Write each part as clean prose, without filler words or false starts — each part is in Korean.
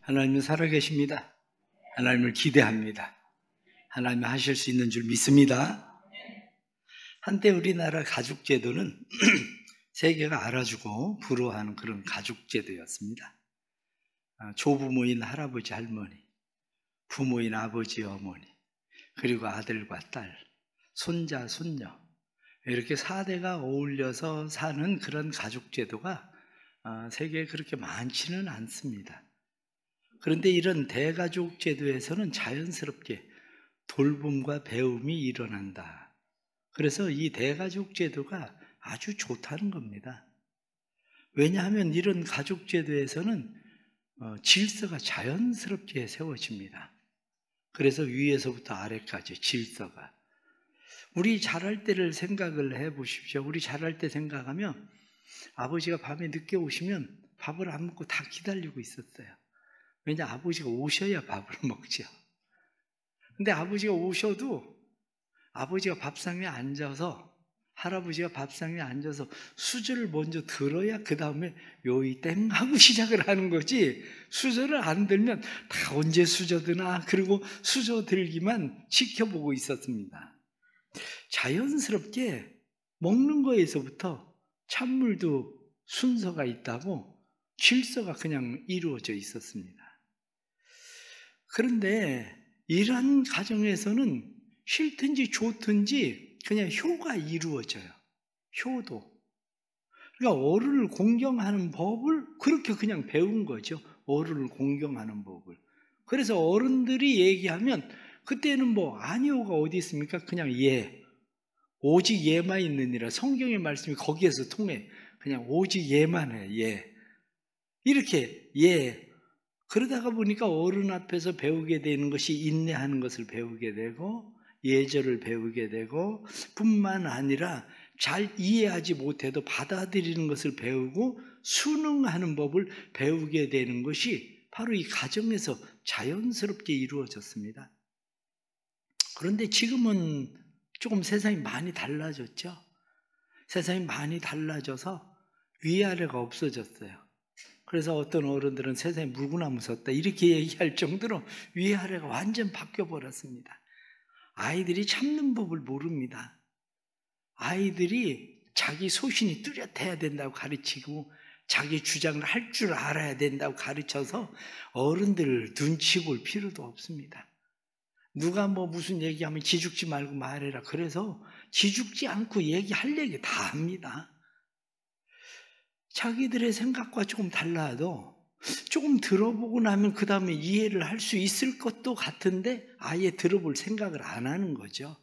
하나님은 살아계십니다. 하나님을 기대합니다. 하나님이 하실 수 있는 줄 믿습니다. 한때 우리나라 가족제도는 세계가 알아주고 부러워하는 그런 가족제도였습니다. 조부모인 할아버지, 할머니, 부모인 아버지, 어머니, 그리고 아들과 딸, 손자, 손녀, 이렇게 4대가 어울려서 사는 그런 가족제도가 세계에 그렇게 많지는 않습니다. 그런데 이런 대가족 제도에서는 자연스럽게 돌봄과 배움이 일어난다. 그래서 이 대가족 제도가 아주 좋다는 겁니다. 왜냐하면 이런 가족 제도에서는 질서가 자연스럽게 세워집니다. 그래서 위에서부터 아래까지 질서가. 우리 자랄 때를 생각을 해 보십시오. 우리 자랄 때 생각하면 아버지가 밤에 늦게 오시면 밥을 안 먹고 다 기다리고 있었어요. 왜냐, 아버지가 오셔야 밥을 먹죠. 근데 아버지가 오셔도 아버지가 밥상에 앉아서, 할아버지가 밥상에 앉아서 수저를 먼저 들어야 그 다음에 요이 땡 하고 시작을 하는 거지, 수저를 안 들면 다 언제 수저 드나, 그리고 수저 들기만 지켜보고 있었습니다. 자연스럽게 먹는 거에서부터 찬물도 순서가 있다고 질서가 그냥 이루어져 있었습니다. 그런데 이러한 가정에서는 싫든지 좋든지 그냥 효가 이루어져요. 효도. 그러니까 어른을 공경하는 법을 그렇게 그냥 배운 거죠. 어른을 공경하는 법을. 그래서 어른들이 얘기하면 그때는 뭐 아니오가 어디 있습니까? 그냥 예. 오직 예만 있느니라. 성경의 말씀이 거기에서 통해. 그냥 오직 예만 해. 예. 이렇게 예. 그러다가 보니까 어른 앞에서 배우게 되는 것이 인내하는 것을 배우게 되고 예절을 배우게 되고, 뿐만 아니라 잘 이해하지 못해도 받아들이는 것을 배우고 순응하는 법을 배우게 되는 것이 바로 이 가정에서 자연스럽게 이루어졌습니다. 그런데 지금은 조금 세상이 많이 달라졌죠. 세상이 많이 달라져서 위아래가 없어졌어요. 그래서 어떤 어른들은 세상에 물구나무 섰다 이렇게 얘기할 정도로 위아래가 완전 바뀌어버렸습니다. 아이들이 참는 법을 모릅니다. 아이들이 자기 소신이 뚜렷해야 된다고 가르치고 자기 주장을 할 줄 알아야 된다고 가르쳐서 어른들 눈치 볼 필요도 없습니다. 누가 뭐 무슨 얘기하면 기죽지 말고 말해라. 그래서 기죽지 않고 얘기할 얘기 다 합니다. 자기들의 생각과 조금 달라도 조금 들어보고 나면 그 다음에 이해를 할 수 있을 것도 같은데 아예 들어볼 생각을 안 하는 거죠.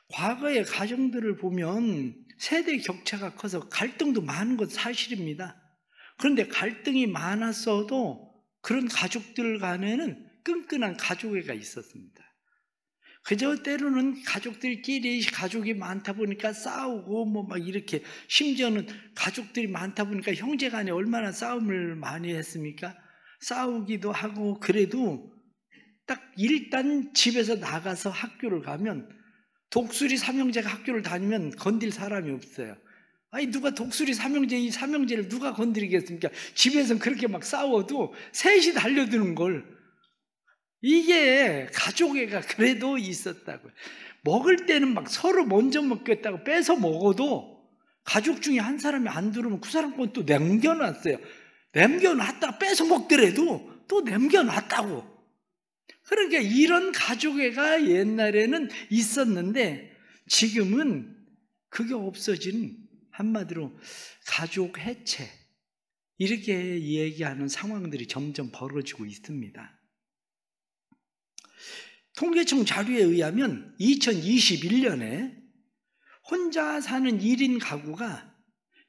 과거의 가정들을 보면 세대 격차가 커서 갈등도 많은 건 사실입니다. 그런데 갈등이 많았어도 그런 가족들 간에는 끈끈한 가족애가 있었습니다. 그저 때로는 가족들끼리 가족이 많다 보니까 싸우고 뭐 막 이렇게, 심지어는 가족들이 많다 보니까 형제 간에 얼마나 싸움을 많이 했습니까? 싸우기도 하고. 그래도 딱 일단 집에서 나가서 학교를 가면 독수리 삼형제가 학교를 다니면 건들 사람이 없어요. 아니 누가 독수리 삼형제, 이 삼형제를 누가 건드리겠습니까? 집에서는 그렇게 막 싸워도 셋이 달려드는 걸. 이게 가족애가 그래도 있었다고요. 먹을 때는 막 서로 먼저 먹겠다고 빼서 먹어도 가족 중에 한 사람이 안 들으면 그 사람 건 또 남겨놨어요. 남겨놨다가 뺏어 먹더라도 또 남겨놨다고. 그러니까 이런 가족애가 옛날에는 있었는데 지금은 그게 없어진, 한마디로 가족 해체, 이렇게 얘기하는 상황들이 점점 벌어지고 있습니다. 통계청 자료에 의하면 2021년에 혼자 사는 1인 가구가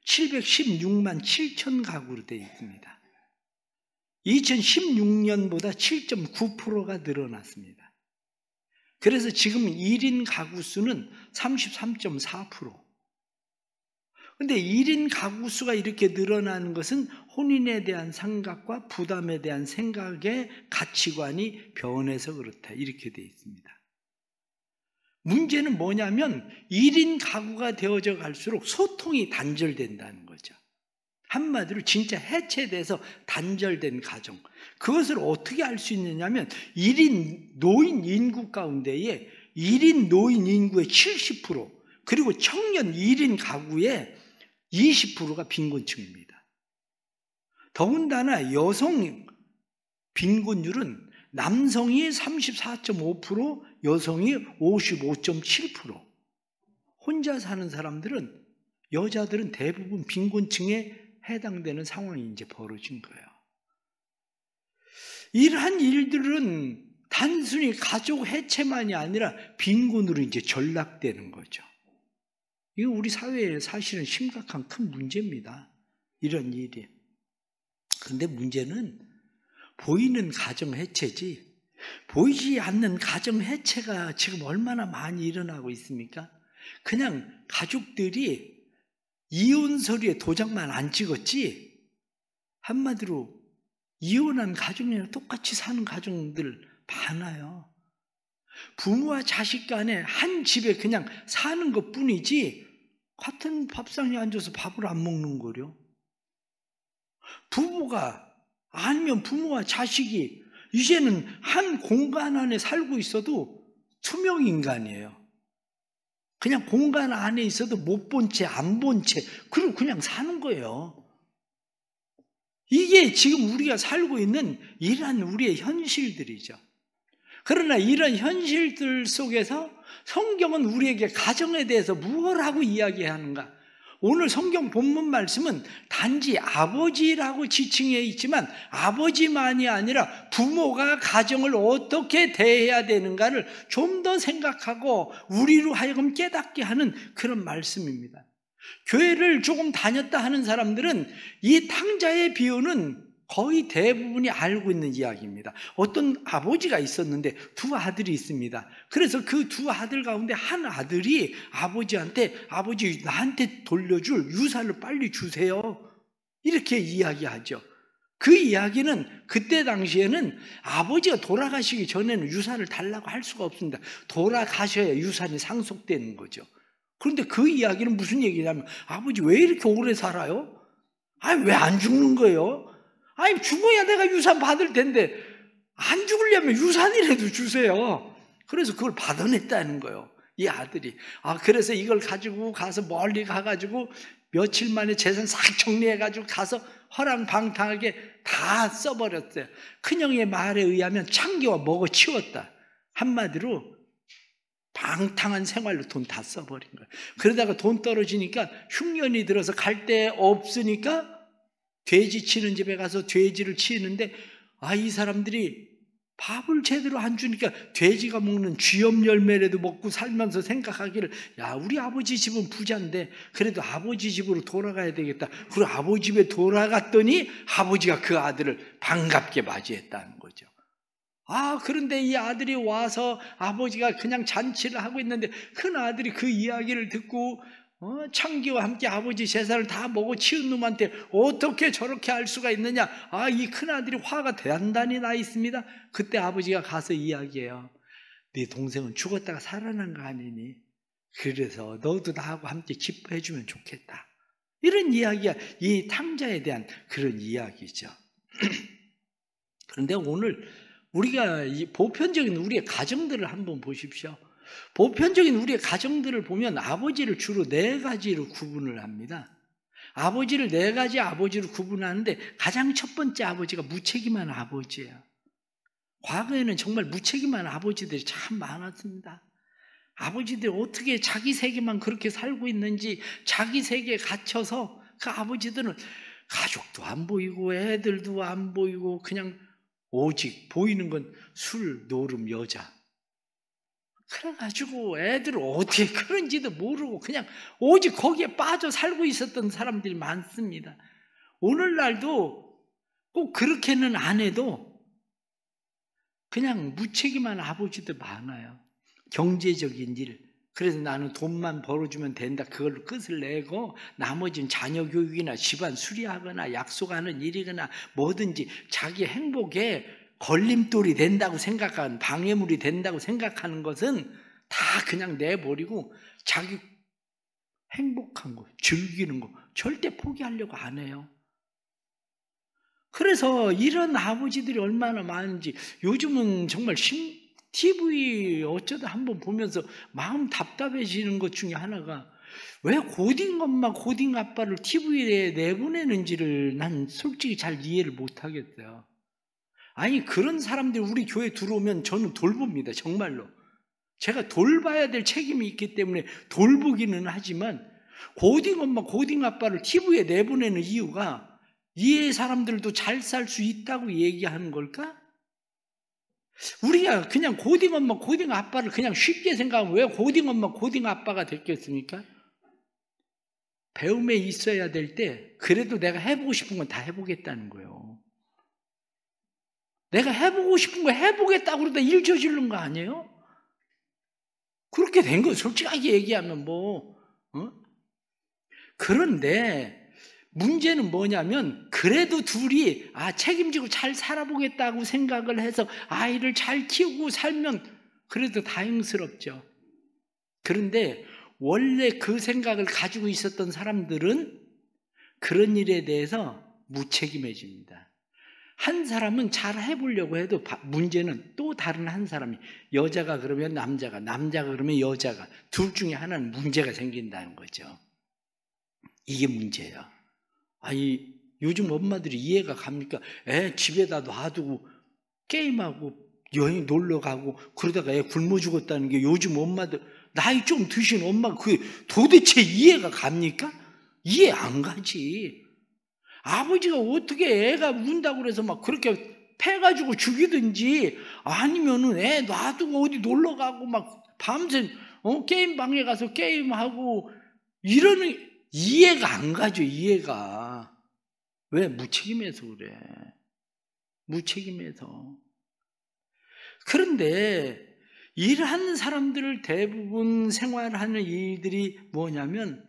716만 7천 가구로 되어 있습니다. 2016년보다 7.9%가 늘어났습니다. 그래서 지금 1인 가구 수는 33.4%. 그런데 1인 가구 수가 이렇게 늘어나는 것은 혼인에 대한 생각과 부담에 대한 생각의 가치관이 변해서 그렇다, 이렇게 되어 있습니다. 문제는 뭐냐면 1인 가구가 되어져 갈수록 소통이 단절된다는 거죠. 한마디로 진짜 해체돼서 단절된 가정. 그것을 어떻게 알 수 있느냐면 1인 노인 인구 가운데에 1인 노인 인구의 70%, 그리고 청년 1인 가구의 20%가 빈곤층입니다. 더군다나 여성 빈곤율은 남성이 34.5%, 여성이 55.7%. 혼자 사는 사람들은, 여자들은 대부분 빈곤층에 해당되는 상황이 이제 벌어진 거예요. 이러한 일들은 단순히 가족 해체만이 아니라 빈곤으로 이제 전락되는 거죠. 이거 우리 사회에 사실은 심각한 큰 문제입니다. 이런 일이. 그런데 문제는 보이는 가정 해체지, 보이지 않는 가정 해체가 지금 얼마나 많이 일어나고 있습니까? 그냥 가족들이 이혼 서류에 도장만 안 찍었지, 한마디로 이혼한 가정이랑 똑같이 사는 가정들 많아요. 부모와 자식 간에 한 집에 그냥 사는 것 뿐이지 같은 밥상에 앉아서 밥을 안 먹는 거려. 부부가 아니면 부모와 자식이 이제는 한 공간 안에 살고 있어도 투명 인간이에요. 그냥 공간 안에 있어도 못 본 채, 안 본 채, 그리고 그냥 사는 거예요. 이게 지금 우리가 살고 있는 이러한 우리의 현실들이죠. 그러나 이런 현실들 속에서 성경은 우리에게 가정에 대해서 무엇하고 이야기하는가? 오늘 성경 본문 말씀은 단지 아버지라고 지칭해 있지만 아버지만이 아니라 부모가 가정을 어떻게 대해야 되는가를 좀 더 생각하고 우리로 하여금 깨닫게 하는 그런 말씀입니다. 교회를 조금 다녔다 하는 사람들은 이 탕자의 비유는 거의 대부분이 알고 있는 이야기입니다. 어떤 아버지가 있었는데 두 아들이 있습니다. 그래서 그 두 아들 가운데 한 아들이 아버지한테, 아버지 나한테 돌려줄 유산을 빨리 주세요, 이렇게 이야기하죠. 그 이야기는 그때 당시에는 아버지가 돌아가시기 전에는 유산을 달라고 할 수가 없습니다. 돌아가셔야 유산이 상속되는 거죠. 그런데 그 이야기는 무슨 얘기냐면, 아버지 왜 이렇게 오래 살아요? 아니 왜 안 죽는 거예요? 아니 죽어야 내가 유산 받을 텐데 안 죽으려면 유산이라도 주세요. 그래서 그걸 받아냈다는 거예요, 이 아들이. 그래서 이걸 가지고 가서 멀리 가가지고 며칠 만에 재산 싹 정리해가지고 가서 허랑방탕하게 다 써버렸어요. 큰형의 말에 의하면 창기와 먹어 치웠다. 한마디로 방탕한 생활로 돈 다 써버린 거예요. 그러다가 돈 떨어지니까 흉년이 들어서 갈 데 없으니까 돼지 치는 집에 가서 돼지를 치는데, 이 사람들이 밥을 제대로 안 주니까 돼지가 먹는 쥐염 열매라도 먹고 살면서 생각하기를, 우리 아버지 집은 부자인데 그래도 아버지 집으로 돌아가야 되겠다. 그리고 아버지 집에 돌아갔더니 아버지가 그 아들을 반갑게 맞이했다는 거죠. 그런데 이 아들이 와서 아버지가 그냥 잔치를 하고 있는데 큰 아들이 그 이야기를 듣고 창기와 함께 아버지 재산을 다 먹어 치운 놈한테 어떻게 저렇게 할 수가 있느냐. 이 큰아들이 화가 단단히 나 있습니다. 그때 아버지가 가서 이야기해요. 네 동생은 죽었다가 살아난 거 아니니? 그래서 너도 나하고 함께 기뻐해 주면 좋겠다. 이런 이야기가 이 탕자에 대한 그런 이야기죠. 그런데 오늘 우리가 이 보편적인 우리의 가정들을 한번 보십시오. 보편적인 우리의 가정들을 보면 아버지를 주로 네 가지로 구분을 합니다. 아버지를 네 가지 아버지로 구분하는데 가장 첫 번째 아버지가 무책임한 아버지예요. 과거에는 정말 무책임한 아버지들이 참 많았습니다. 아버지들이 어떻게 자기 세계만 그렇게 살고 있는지, 자기 세계에 갇혀서 그 아버지들은 가족도 안 보이고 애들도 안 보이고 그냥 오직 보이는 건 술, 노름, 여자. 그래가지고 애들을 어떻게 그런지도 모르고 그냥 오직 거기에 빠져 살고 있었던 사람들이 많습니다. 오늘날도 꼭 그렇게는 안 해도 그냥 무책임한 아버지들 많아요. 경제적인 일, 그래서 나는 돈만 벌어주면 된다, 그걸로 끝을 내고 나머지는 자녀 교육이나 집안 수리하거나 약속하는 일이거나 뭐든지 자기 행복에 걸림돌이 된다고 생각하는, 방해물이 된다고 생각하는 것은 다 그냥 내버리고 자기 행복한 거, 즐기는 거 절대 포기하려고 안 해요. 그래서 이런 아버지들이 얼마나 많은지 요즘은 정말 TV 어쩌다 한번 보면서 마음 답답해지는 것 중에 하나가 왜 고딩 엄마, 고딩 아빠를 TV에 내보내는지를 난 솔직히 잘 이해를 못하겠어요. 아니, 그런 사람들이 우리 교회에 들어오면 저는 돌봅니다. 정말로. 제가 돌봐야 될 책임이 있기 때문에 돌보기는 하지만 고딩 엄마, 고딩 아빠를 TV에 내보내는 이유가 이 사람들도 잘 살 수 있다고 얘기하는 걸까? 우리가 그냥 고딩 엄마, 고딩 아빠를 그냥 쉽게 생각하면 왜 고딩 엄마, 고딩 아빠가 됐겠습니까? 배움에 있어야 될 때 그래도 내가 해보고 싶은 건 다 해보겠다는 거예요. 내가 해보고 싶은 거 해보겠다고 그러다 일 저지른 거 아니에요? 그렇게 된 거 솔직하게 얘기하면 그런데 문제는 뭐냐면 그래도 둘이 책임지고 잘 살아보겠다고 생각을 해서 아이를 잘 키우고 살면 그래도 다행스럽죠. 그런데 원래 그 생각을 가지고 있었던 사람들은 그런 일에 대해서 무책임해집니다. 한 사람은 잘 해보려고 해도 문제는 또 다른 한 사람이, 여자가 그러면 남자가, 남자가 그러면 여자가, 둘 중에 하나는 문제가 생긴다는 거죠. 이게 문제예요. 아니, 요즘 엄마들이 이해가 갑니까? 애 집에다 놔두고 게임하고 여행 놀러 가고 그러다가 애 굶어 죽었다는 게 요즘 엄마들, 나이 좀 드신 엄마가 그게 도대체 이해가 갑니까? 이해 안 가지. 아버지가 어떻게 애가 운다고 그래서 막 그렇게 패가지고 죽이든지 아니면은 애 놔두고 어디 놀러 가고 막 밤새 게임방에 가서 게임하고 이러는, 이해가 안 가죠. 이해가. 왜? 무책임해서 그래. 무책임해서. 그런데 일하는 사람들 대부분 생활하는 일들이 뭐냐면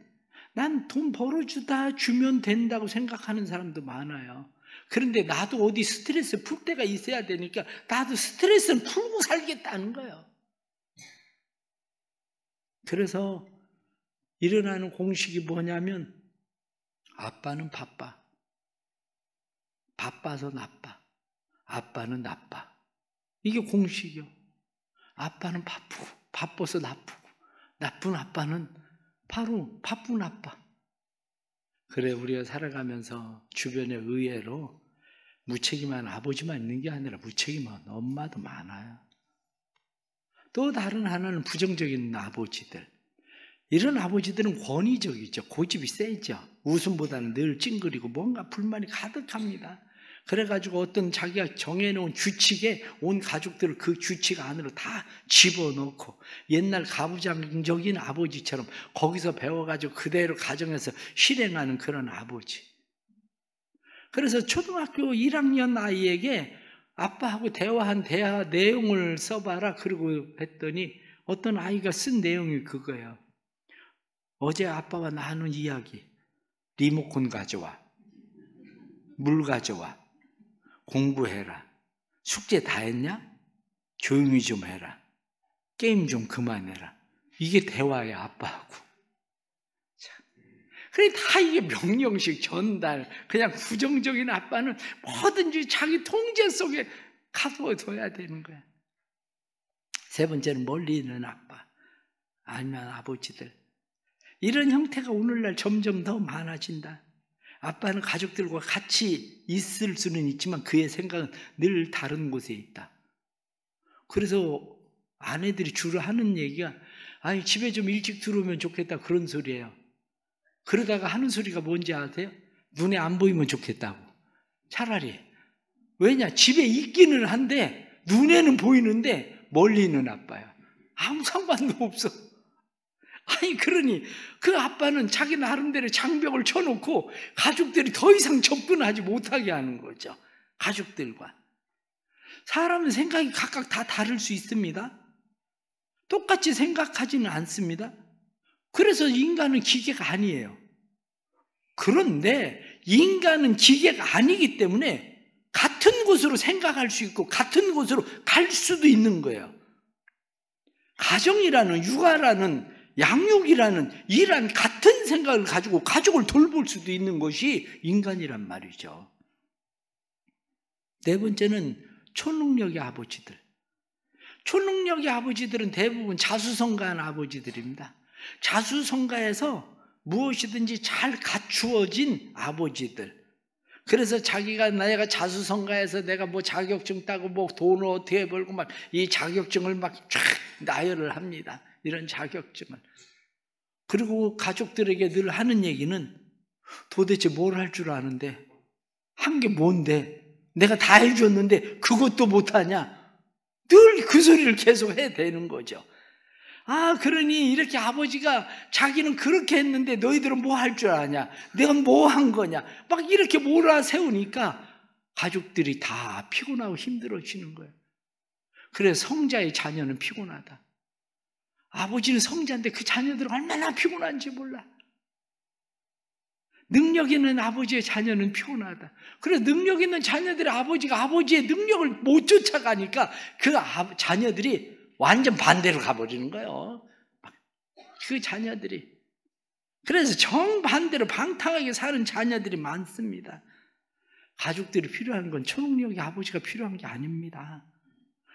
난 돈 벌어주다 주면 된다고 생각하는 사람도 많아요. 그런데 나도 어디 스트레스 풀 때가 있어야 되니까 나도 스트레스는 풀고 살겠다는 거예요. 그래서 일어나는 공식이 뭐냐면 아빠는 바빠. 바빠서 나빠. 아빠는 나빠. 이게 공식이요. 아빠는 바쁘고 바빠서 나쁘고 나쁜 아빠는 바로 바쁜 아빠. 그래, 우리가 살아가면서 주변에 의외로 무책임한 아버지만 있는 게 아니라 무책임한 엄마도 많아요. 또 다른 하나는 부정적인 아버지들. 이런 아버지들은 권위적이죠. 고집이 세죠. 웃음보다는 늘 찡그리고 뭔가 불만이 가득합니다. 그래가지고 어떤 자기가 정해놓은 규칙에 온 가족들을 그 규칙 안으로 다 집어넣고 옛날 가부장적인 아버지처럼 거기서 배워가지고 그대로 가정에서 실행하는 그런 아버지. 그래서 초등학교 1학년 아이에게 아빠하고 대화한 대화 내용을 써봐라 그러고 했더니 어떤 아이가 쓴 내용이 그거예요. 어제 아빠와 나눈 이야기. 리모컨 가져와. 물 가져와. 공부해라. 숙제 다 했냐? 조용히 좀 해라. 게임 좀 그만해라. 이게 대화야, 아빠하고. 그래, 다 이게 명령식 전달. 그냥 부정적인 아빠는 뭐든지 자기 통제 속에 가둬둬야 되는 거야. 세 번째는 멀리 있는 아빠. 아니면 아버지들. 이런 형태가 오늘날 점점 더 많아진다. 아빠는 가족들과 같이 있을 수는 있지만 그의 생각은 늘 다른 곳에 있다. 그래서 아내들이 주로 하는 얘기가 아니 집에 좀 일찍 들어오면 좋겠다 그런 소리예요. 그러다가 하는 소리가 뭔지 아세요? 눈에 안 보이면 좋겠다고. 차라리. 왜냐? 집에 있기는 한데 눈에는 보이는데 멀리 있는 아빠야. 아무 상관도 없어. 아니 그러니 그 아빠는 자기 나름대로 장벽을 쳐놓고 가족들이 더 이상 접근하지 못하게 하는 거죠. 가족들과. 사람은 생각이 각각 다 다를 수 있습니다. 똑같이 생각하지는 않습니다. 그래서 인간은 기계가 아니에요. 그런데 인간은 기계가 아니기 때문에 같은 곳으로 생각할 수 있고 같은 곳으로 갈 수도 있는 거예요. 가정이라는, 육아라는, 양육이라는 이러한 같은 생각을 가지고 가족을 돌볼 수도 있는 것이 인간이란 말이죠. 네 번째는 초능력의 아버지들. 초능력의 아버지들은 대부분 자수성가한 아버지들입니다. 자수성가해서 무엇이든지 잘 갖추어진 아버지들. 그래서 자기가 내가 자수성가해서 내가 뭐 자격증 따고 뭐 돈을 어떻게 벌고 막 이 자격증을 막 쫙 나열을 합니다. 이런 자격증을. 그리고 가족들에게 늘 하는 얘기는 도대체 뭘 할 줄 아는데 한 게 뭔데 내가 다 해줬는데 그것도 못하냐. 늘 그 소리를 계속 해야 되는 거죠. 아, 그러니 이렇게 아버지가 자기는 그렇게 했는데 너희들은 뭐 할 줄 아냐? 내가 뭐 한 거냐? 막 이렇게 몰아세우니까 가족들이 다 피곤하고 힘들어지는 거예요. 그래서 성자의 자녀는 피곤하다. 아버지는 성자인데 그 자녀들은 얼마나 피곤한지 몰라. 능력 있는 아버지의 자녀는 피곤하다. 그래서 능력 있는 자녀들의 아버지가 아버지의 능력을 못 쫓아가니까 그 자녀들이 완전 반대로 가버리는 거예요. 그 자녀들이. 그래서 정반대로 방탕하게 사는 자녀들이 많습니다. 가족들이 필요한 건 초능력의 아버지가 필요한 게 아닙니다.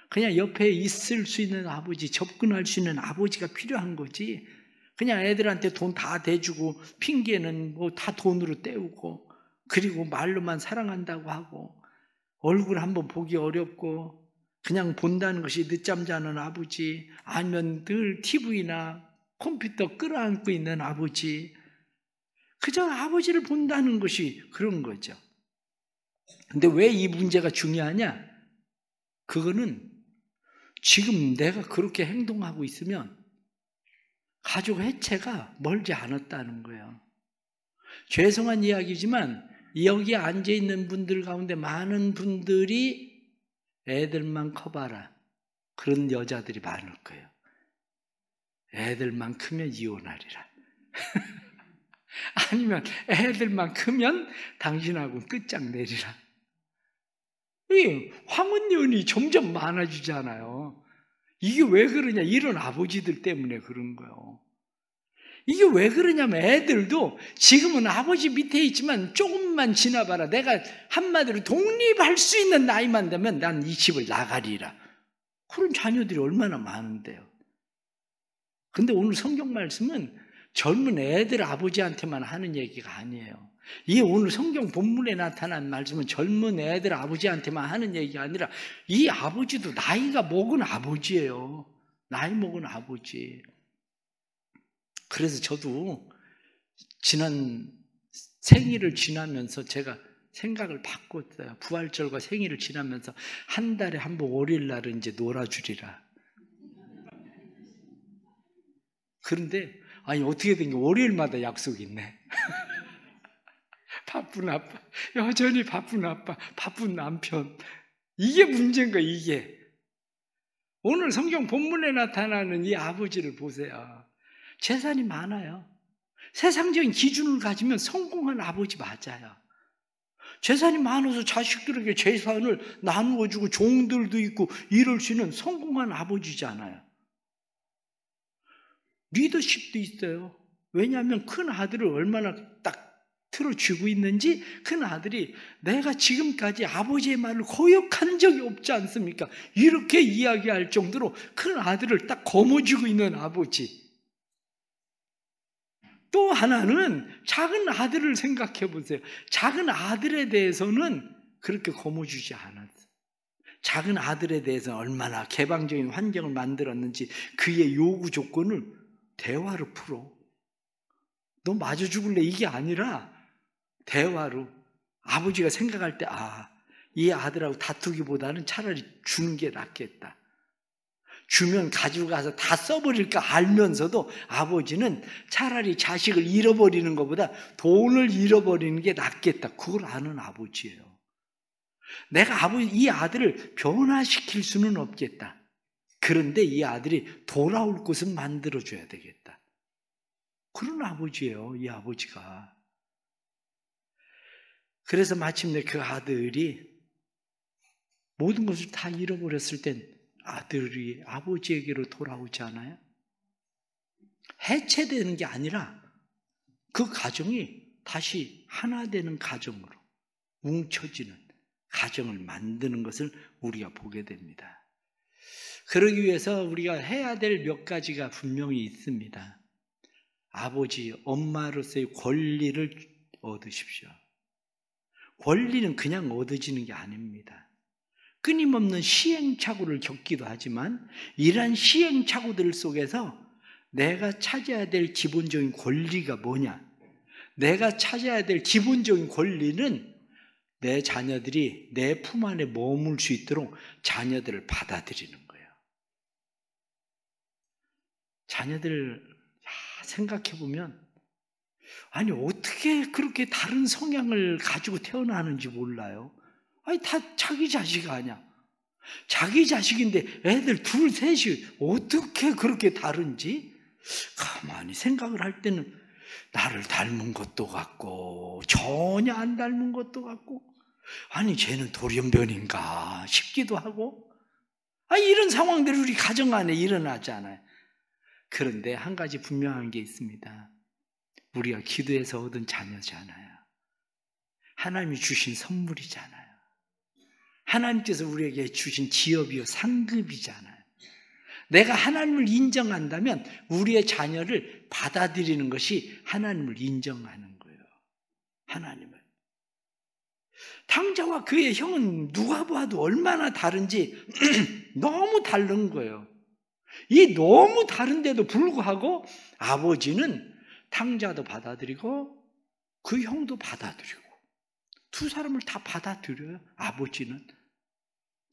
그냥 옆에 있을 수 있는 아버지, 접근할 수 있는 아버지가 필요한 거지. 그냥 애들한테 돈 다 대주고 핑계는 뭐 다 돈으로 때우고 그리고 말로만 사랑한다고 하고 얼굴 한번 보기 어렵고 그냥 본다는 것이 늦잠 자는 아버지, 아니면 늘 TV나 컴퓨터 끌어안고 있는 아버지, 그저 아버지를 본다는 것이 그런 거죠. 근데 왜 이 문제가 중요하냐? 그거는 지금 내가 그렇게 행동하고 있으면 가족 해체가 멀지 않았다는 거예요. 죄송한 이야기지만 여기 앉아있는 분들 가운데 많은 분들이 애들만 커봐라. 그런 여자들이 많을 거예요. 애들만 크면 이혼하리라. 아니면 애들만 크면 당신하고 끝장내리라. 이 황혼연이 점점 많아지잖아요. 이게 왜 그러냐? 이런 아버지들 때문에 그런 거예요. 이게 왜 그러냐면 애들도 지금은 아버지 밑에 있지만 조금만 지나봐라. 내가 한마디로 독립할 수 있는 나이만 되면 난 이 집을 나가리라. 그런 자녀들이 얼마나 많은데요. 근데 오늘 성경 말씀은 젊은 애들 아버지한테만 하는 얘기가 아니에요. 이 오늘 성경 본문에 나타난 말씀은 젊은 애들 아버지한테만 하는 얘기가 아니라 이 아버지도 나이가 먹은 아버지예요. 나이 먹은 아버지. 그래서 저도 지난 생일을 지나면서 제가 생각을 바꿨어요. 부활절과 생일을 지나면서 한 달에 한 번 월요일 날은 이제 놀아주리라. 그런데 아니 어떻게 된 게 월요일마다 약속이 있네. 바쁜 아빠, 여전히 바쁜 아빠, 바쁜 남편. 이게 문제인 거예요, 이게. 오늘 성경 본문에 나타나는 이 아버지를 보세요. 재산이 많아요. 세상적인 기준을 가지면 성공한 아버지 맞아요. 재산이 많아서 자식들에게 재산을 나누어주고 종들도 있고 이럴 수 있는 성공한 아버지잖아요. 리더십도 있어요. 왜냐하면 큰 아들을 얼마나 딱 틀어쥐고 있는지 큰 아들이 내가 지금까지 아버지의 말을 거역한 적이 없지 않습니까? 이렇게 이야기할 정도로 큰 아들을 딱 거머쥐고 있는 아버지. 또 하나는 작은 아들을 생각해 보세요. 작은 아들에 대해서는 그렇게 거머쥐지 않았어요. 작은 아들에 대해서 얼마나 개방적인 환경을 만들었는지 그의 요구 조건을 대화로 풀어. 너 맞아 죽을래? 이게 아니라 대화로 아버지가 생각할 때 이 아들하고 다투기보다는 차라리 주는 게 낫겠다. 주면 가지고 가서 다 써버릴까 알면서도 아버지는 차라리 자식을 잃어버리는 것보다 돈을 잃어버리는 게 낫겠다. 그걸 아는 아버지예요. 내가 이 아들을 변화시킬 수는 없겠다. 그런데 이 아들이 돌아올 곳은 만들어줘야 되겠다. 그런 아버지예요, 이 아버지가. 그래서 마침내 그 아들이 모든 것을 다 잃어버렸을 땐 아들이 아버지에게로 돌아오지 않아요? 해체되는 게 아니라 그 가정이 다시 하나 되는 가정으로 뭉쳐지는 가정을 만드는 것을 우리가 보게 됩니다. 그러기 위해서 우리가 해야 될 몇 가지가 분명히 있습니다. 아버지, 엄마로서의 권리를 얻으십시오. 권리는 그냥 얻어지는 게 아닙니다. 끊임없는 시행착오를 겪기도 하지만 이러한 시행착오들 속에서 내가 찾아야 될 기본적인 권리가 뭐냐? 내가 찾아야 될 기본적인 권리는 내 자녀들이 내 품 안에 머물 수 있도록 자녀들을 받아들이는 거예요. 자녀들 생각해 보면 아니 어떻게 그렇게 다른 성향을 가지고 태어나는지 몰라요. 아니 다 자기 자식 아니야. 자기 자식인데 애들 둘 셋이 어떻게 그렇게 다른지 가만히 생각을 할 때는 나를 닮은 것도 같고 전혀 안 닮은 것도 같고 아니 쟤는 돌연변인가 싶기도 하고 이런 상황들이 우리 가정 안에 일어나잖아요. 그런데 한 가지 분명한 게 있습니다. 우리가 기도해서 얻은 자녀잖아요. 하나님이 주신 선물이잖아요. 하나님께서 우리에게 주신 기업이요 상급이잖아요. 내가 하나님을 인정한다면 우리의 자녀를 받아들이는 것이 하나님을 인정하는 거예요. 하나님을. 탕자와 그의 형은 누가 봐도 얼마나 다른지 너무 다른 거예요. 이 너무 다른데도 불구하고 아버지는 탕자도 받아들이고 그 형도 받아들이고 두 사람을 다 받아들여요. 아버지는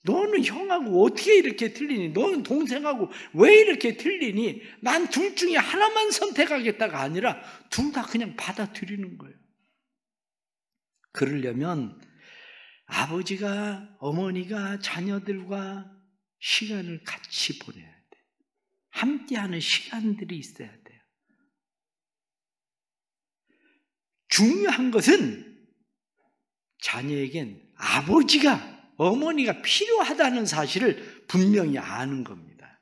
너는 형하고 어떻게 이렇게 틀리니? 너는 동생하고 왜 이렇게 틀리니? 난 둘 중에 하나만 선택하겠다가 아니라 둘 다 그냥 받아들이는 거예요. 그러려면 아버지가 어머니가 자녀들과 시간을 같이 보내야 돼요. 함께하는 시간들이 있어야 돼요. 중요한 것은 자녀에겐 아버지가 어머니가 필요하다는 사실을 분명히 아는 겁니다.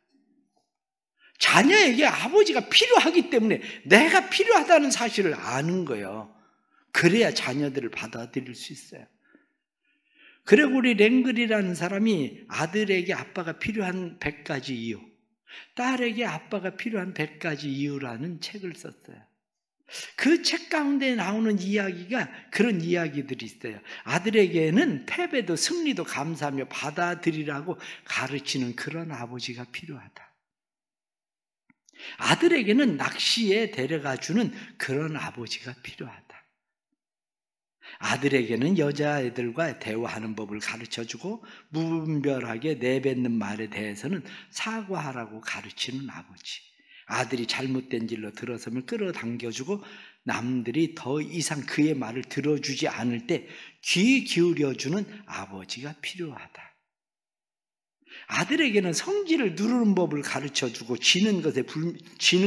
자녀에게 아버지가 필요하기 때문에 내가 필요하다는 사실을 아는 거예요. 그래야 자녀들을 받아들일 수 있어요. 그레고리 랭글이라는 사람이 아들에게 아빠가 필요한 100가지 이유, 딸에게 아빠가 필요한 100가지 이유라는 책을 썼어요. 그 책 가운데 나오는 이야기가 그런 이야기들이 있어요. 아들에게는 패배도 승리도 감사하며 받아들이라고 가르치는 그런 아버지가 필요하다. 아들에게는 낚시에 데려가주는 그런 아버지가 필요하다. 아들에게는 여자애들과 대화하는 법을 가르쳐주고 무분별하게 내뱉는 말에 대해서는 사과하라고 가르치는 아버지. 아들이 잘못된 길로 들어서면 끌어당겨주고 남들이 더 이상 그의 말을 들어주지 않을 때 귀 기울여주는 아버지가 필요하다. 아들에게는 성질을 누르는 법을 가르쳐주고 지는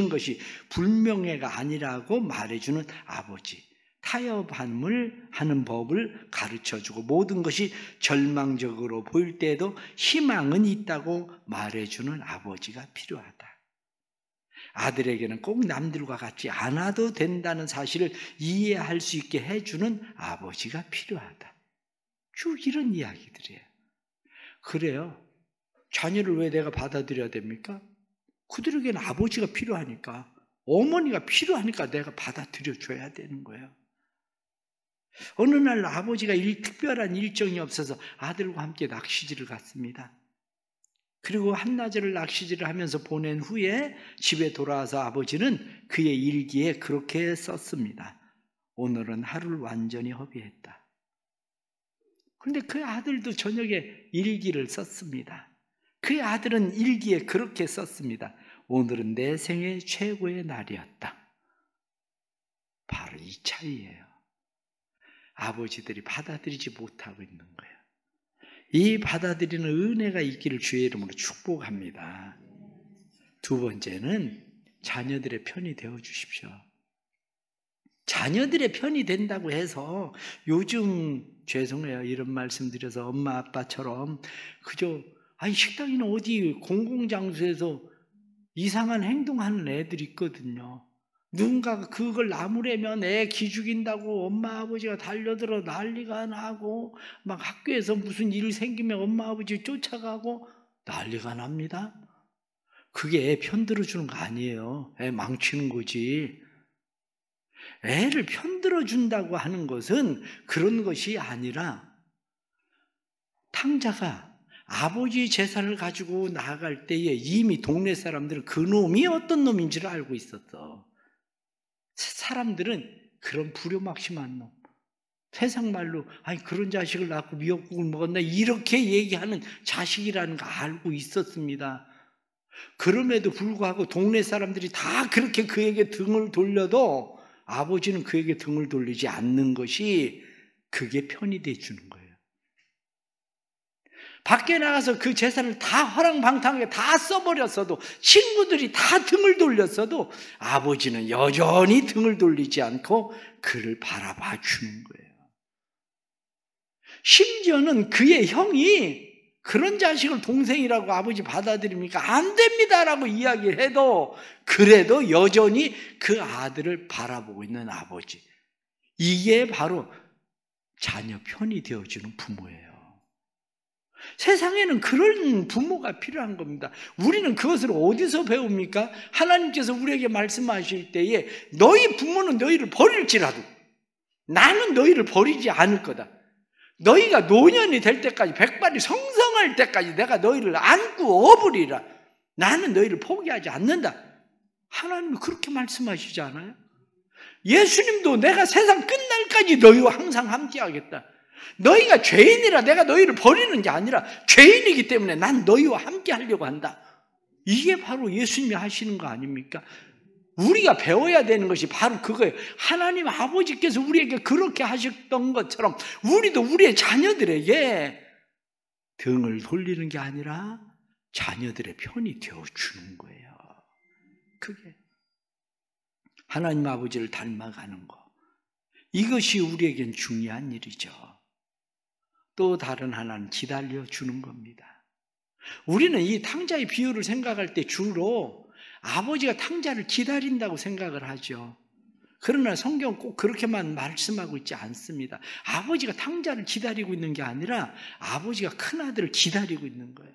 것이 불명예가 아니라고 말해주는 아버지. 타협함을 하는 법을 가르쳐주고 모든 것이 절망적으로 보일 때에도 희망은 있다고 말해주는 아버지가 필요하다. 아들에게는 꼭 남들과 같지 않아도 된다는 사실을 이해할 수 있게 해주는 아버지가 필요하다. 쭉 이런 이야기들이에요. 그래요. 자녀를 왜 내가 받아들여야 됩니까? 그들에게는 아버지가 필요하니까, 어머니가 필요하니까 내가 받아들여줘야 되는 거예요. 어느 날 아버지가 특별한 일정이 없어서 아들과 함께 낚시질을 갔습니다. 그리고 한나절을 낚시질을 하면서 보낸 후에 집에 돌아와서 아버지는 그의 일기에 그렇게 썼습니다. 오늘은 하루를 완전히 허비했다. 그런데 그 아들도 저녁에 일기를 썼습니다. 그 아들은 일기에 그렇게 썼습니다. 오늘은 내 생애 최고의 날이었다. 바로 이 차이예요. 아버지들이 받아들이지 못하고 있는 거예요. 이 받아들이는 은혜가 있기를 주의 이름으로 축복합니다. 두 번째는 자녀들의 편이 되어 주십시오. 자녀들의 편이 된다고 해서 요즘 죄송해요. 이런 말씀 드려서 엄마 아빠처럼 그저 식당이나 어디 공공장소에서 이상한 행동하는 애들이 있거든요. 누군가가 그걸 나무래면 애 기죽인다고 엄마 아버지가 달려들어 난리가 나고 막 학교에서 무슨 일 생기면 엄마 아버지 쫓아가고 난리가 납니다. 그게 애 편들어주는 거 아니에요. 애 망치는 거지. 애를 편들어준다고 하는 것은 그런 것이 아니라 탕자가 아버지 재산을 가지고 나아갈 때에 이미 동네 사람들은 그 놈이 어떤 놈인지를 알고 있었어. 사람들은 그런 불효막심한 놈, 세상 말로 아니 그런 자식을 낳고 미역국을 먹었나 이렇게 얘기하는 자식이라는 거 알고 있었습니다. 그럼에도 불구하고 동네 사람들이 다 그렇게 그에게 등을 돌려도 아버지는 그에게 등을 돌리지 않는 것이 그게 편이 돼 주는 거예요. 밖에 나가서 그 재산을 다 허랑방탕하게 다 써버렸어도 친구들이 다 등을 돌렸어도 아버지는 여전히 등을 돌리지 않고 그를 바라봐 주는 거예요. 심지어는 그의 형이 그런 자식을 동생이라고 아버지 받아들입니까? 안 됩니다라고 이야기해도 그래도 여전히 그 아들을 바라보고 있는 아버지. 이게 바로 자녀 편이 되어주는 부모예요. 세상에는 그런 부모가 필요한 겁니다. 우리는 그것을 어디서 배웁니까? 하나님께서 우리에게 말씀하실 때에 너희 부모는 너희를 버릴지라도 나는 너희를 버리지 않을 거다. 너희가 노년이 될 때까지 백발이 성성할 때까지 내가 너희를 안고 업으리라. 나는 너희를 포기하지 않는다. 하나님은 그렇게 말씀하시지 않아요? 예수님도 내가 세상 끝날까지 너희와 항상 함께하겠다. 너희가 죄인이라 내가 너희를 버리는 게 아니라 죄인이기 때문에 난 너희와 함께 하려고 한다. 이게 바로 예수님이 하시는 거 아닙니까? 우리가 배워야 되는 것이 바로 그거예요. 하나님 아버지께서 우리에게 그렇게 하셨던 것처럼 우리도 우리의 자녀들에게 등을 돌리는 게 아니라 자녀들의 편이 되어주는 거예요. 그게 하나님 아버지를 닮아가는 거. 이것이 우리에겐 중요한 일이죠. 또 다른 하나는 기다려주는 겁니다. 우리는 이 탕자의 비유를 생각할 때 주로 아버지가 탕자를 기다린다고 생각을 하죠. 그러나 성경은 꼭 그렇게만 말씀하고 있지 않습니다. 아버지가 탕자를 기다리고 있는 게 아니라 아버지가 큰아들을 기다리고 있는 거예요.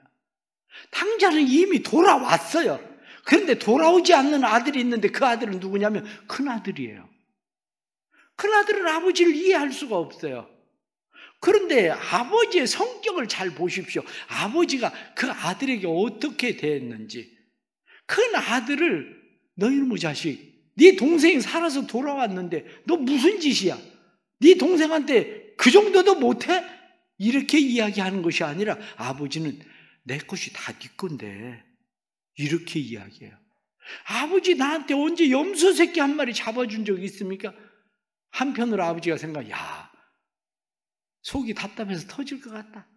탕자는 이미 돌아왔어요. 그런데 돌아오지 않는 아들이 있는데 그 아들은 누구냐면 큰아들이에요. 큰아들은 아버지를 이해할 수가 없어요. 그런데 아버지의 성격을 잘 보십시오. 아버지가 그 아들에게 어떻게 대했는지. 큰 아들을 너 이놈의 자식, 네 동생이 살아서 돌아왔는데 너 무슨 짓이야? 네 동생한테 그 정도도 못해? 이렇게 이야기하는 것이 아니라 아버지는 내 것이 다 네 건데 이렇게 이야기해요. 아버지 나한테 언제 염소 새끼 한 마리 잡아준 적이 있습니까? 한편으로 아버지가 야 속이 답답해서 터질 것 같다.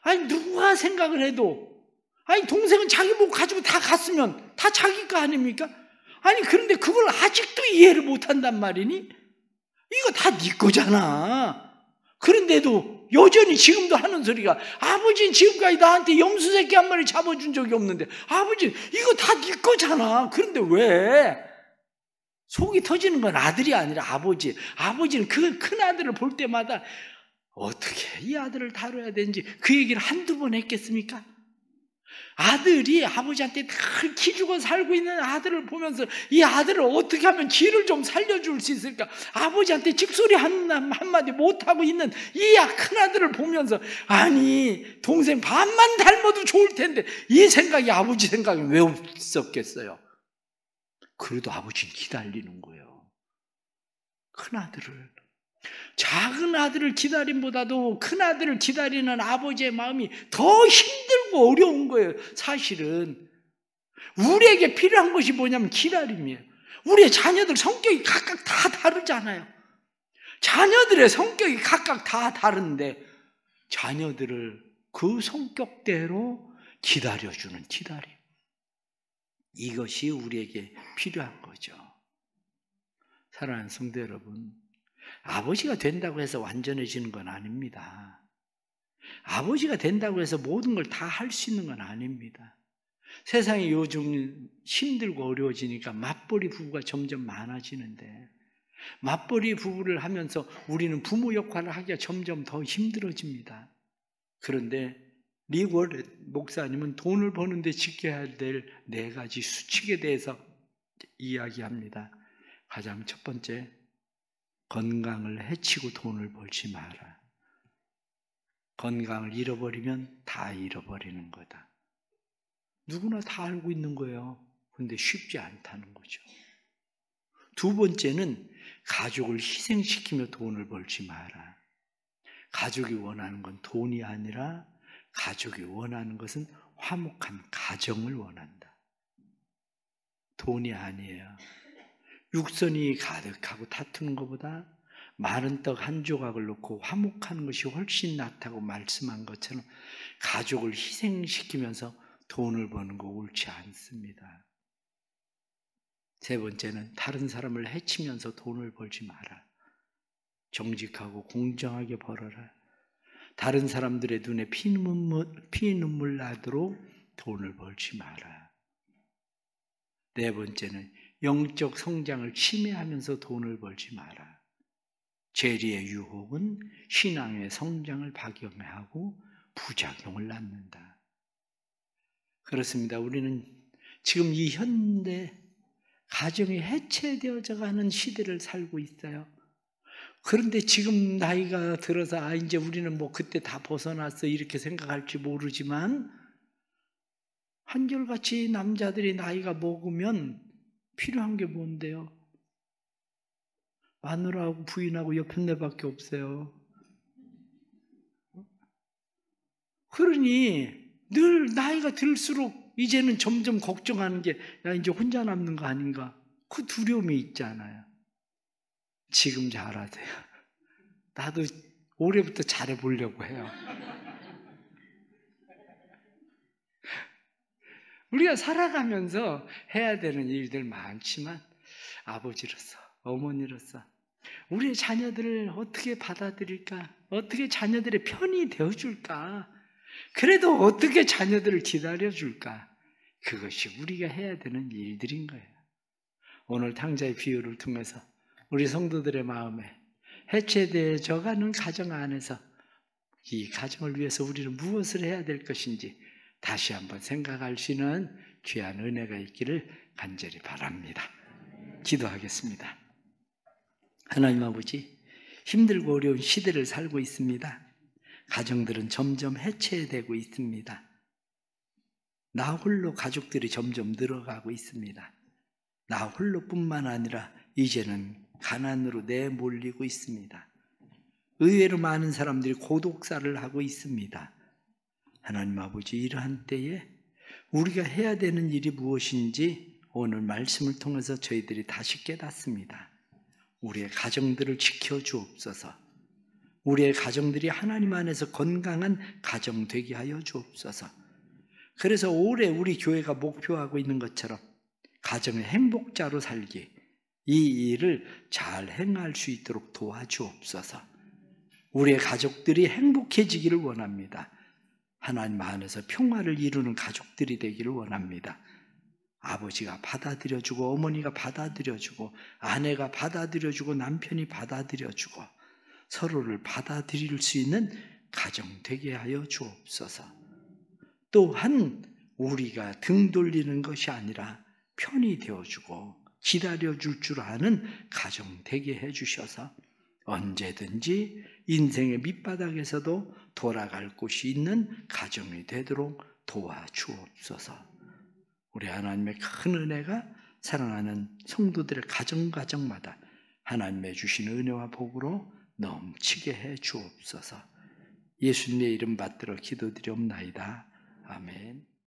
아니 누가 생각을 해도 아니 동생은 자기 목 가지고 다 갔으면 다 자기 거 아닙니까? 아니 그런데 그걸 아직도 이해를 못한단 말이니? 이거 다 네 거잖아. 그런데도 여전히 지금도 하는 소리가 아버지는 지금까지 나한테 염소 새끼 한 마리 잡아준 적이 없는데 아버지는 이거 다 네 거잖아. 그런데 왜? 속이 터지는 건 아들이 아니라 아버지. 아버지는 그 큰 아들을 볼 때마다 어떻게 이 아들을 다뤄야 되는지 그 얘기를 한두 번 했겠습니까? 아들이 아버지한테 늘 기죽어 살고 있는 아들을 보면서 이 아들을 어떻게 하면 길을 좀 살려줄 수 있을까? 아버지한테 직소리 한마디 못하고 있는 이 큰아들을 보면서 아니 동생 반만 닮아도 좋을 텐데 이 생각이 아버지 생각이 왜 없었겠어요? 그래도 아버지는 기다리는 거예요. 큰아들을. 작은 아들을 기다림보다도 큰 아들을 기다리는 아버지의 마음이 더 힘들고 어려운 거예요. 사실은 우리에게 필요한 것이 뭐냐면 기다림이에요. 우리의 자녀들 성격이 각각 다 다르잖아요. 자녀들의 성격이 각각 다 다른데 자녀들을 그 성격대로 기다려주는 기다림, 이것이 우리에게 필요한 거죠. 사랑하는 성도 여러분, 아버지가 된다고 해서 완전해지는 건 아닙니다. 아버지가 된다고 해서 모든 걸 다 할 수 있는 건 아닙니다. 세상이 요즘 힘들고 어려워지니까 맞벌이 부부가 점점 많아지는데 맞벌이 부부를 하면서 우리는 부모 역할을 하기가 점점 더 힘들어집니다. 그런데 리월 목사님은 돈을 버는데 지켜야 될 4가지 수칙에 대해서 이야기합니다. 가장 첫 번째, 건강을 해치고 돈을 벌지 마라. 건강을 잃어버리면 다 잃어버리는 거다. 누구나 다 알고 있는 거예요. 그런데 쉽지 않다는 거죠. 두 번째는 가족을 희생시키며 돈을 벌지 마라. 가족이 원하는 건 돈이 아니라 가족이 원하는 것은 화목한 가정을 원한다. 돈이 아니에요. 육선이 가득하고 다투는 것보다 마른 떡 한 조각을 놓고 화목하는 것이 훨씬 낫다고 말씀한 것처럼 가족을 희생시키면서 돈을 버는 거 옳지 않습니다. 세 번째는 다른 사람을 해치면서 돈을 벌지 마라. 정직하고 공정하게 벌어라. 다른 사람들의 눈에 피눈물 나도록 돈을 벌지 마라. 네 번째는 영적 성장을 침해하면서 돈을 벌지 마라. 재리의 유혹은 신앙의 성장을 박영하고 부작용을 낳는다. 그렇습니다. 우리는 지금 이 현대 가정이 해체되어져 가는 시대를 살고 있어요. 그런데 지금 나이가 들어서 이제 우리는 뭐 그때 다 벗어났어 이렇게 생각할지 모르지만 한결같이 남자들이 나이가 먹으면 필요한 게 뭔데요? 마누라하고 부인하고 옆편네밖에 없어요. 그러니 늘 나이가 들수록 이제는 점점 걱정하는 게 야 이제 혼자 남는 거 아닌가? 그 두려움이 있잖아요. 지금 잘하세요. 나도 올해부터 잘해보려고 해요. 우리가 살아가면서 해야 되는 일들 많지만 아버지로서, 어머니로서 우리의 자녀들을 어떻게 받아들일까? 어떻게 자녀들의 편이 되어줄까? 그래도 어떻게 자녀들을 기다려줄까? 그것이 우리가 해야 되는 일들인 거예요. 오늘 탕자의 비유를 통해서 우리 성도들의 마음에 해체되어져가는 가정 안에서 이 가정을 위해서 우리는 무엇을 해야 될 것인지 다시 한번 생각할 수 있는 귀한 은혜가 있기를 간절히 바랍니다. 기도하겠습니다. 하나님 아버지, 힘들고 어려운 시대를 살고 있습니다. 가정들은 점점 해체되고 있습니다. 나 홀로 가족들이 점점 늘어가고 있습니다. 나 홀로뿐만 아니라 이제는 가난으로 내몰리고 있습니다. 의외로 많은 사람들이 고독사를 하고 있습니다. 하나님 아버지, 이러한 때에 우리가 해야 되는 일이 무엇인지 오늘 말씀을 통해서 저희들이 다시 깨닫습니다. 우리의 가정들을 지켜주옵소서. 우리의 가정들이 하나님 안에서 건강한 가정 되게 하여 주옵소서. 그래서 올해 우리 교회가 목표하고 있는 것처럼 가정의 행복자로 살기, 이 일을 잘 행할 수 있도록 도와주옵소서. 우리의 가족들이 행복해지기를 원합니다. 하나님 안에서 평화를 이루는 가족들이 되기를 원합니다. 아버지가 받아들여주고 어머니가 받아들여주고 아내가 받아들여주고 남편이 받아들여주고 서로를 받아들일 수 있는 가정 되게 하여 주옵소서. 또한 우리가 등 돌리는 것이 아니라 편이 되어주고 기다려줄 줄 아는 가정 되게 해주셔서 언제든지 인생의 밑바닥에서도 돌아갈 곳이 있는 가정이 되도록 도와주옵소서. 우리 하나님의 큰 은혜가 사랑하는 성도들의 가정마다 하나님의 주신 은혜와 복으로 넘치게 해 주옵소서. 예수님의 이름 받들어 기도드리옵나이다. 아멘.